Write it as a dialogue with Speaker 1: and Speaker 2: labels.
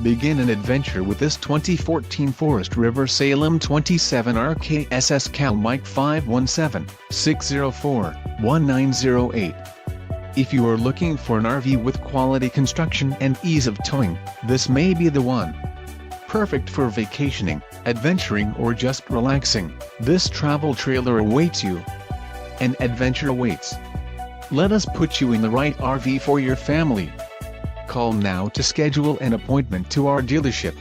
Speaker 1: Begin an adventure with this 2014 Forest River Salem 27 RKSS Cal Mike 517-604-1908. If you are looking for an RV with quality construction and ease of towing, this may be the one. Perfect for vacationing, adventuring or just relaxing, this travel trailer awaits you. An adventure awaits. Let us put you in the right RV for your family. Call now to schedule an appointment to our dealership.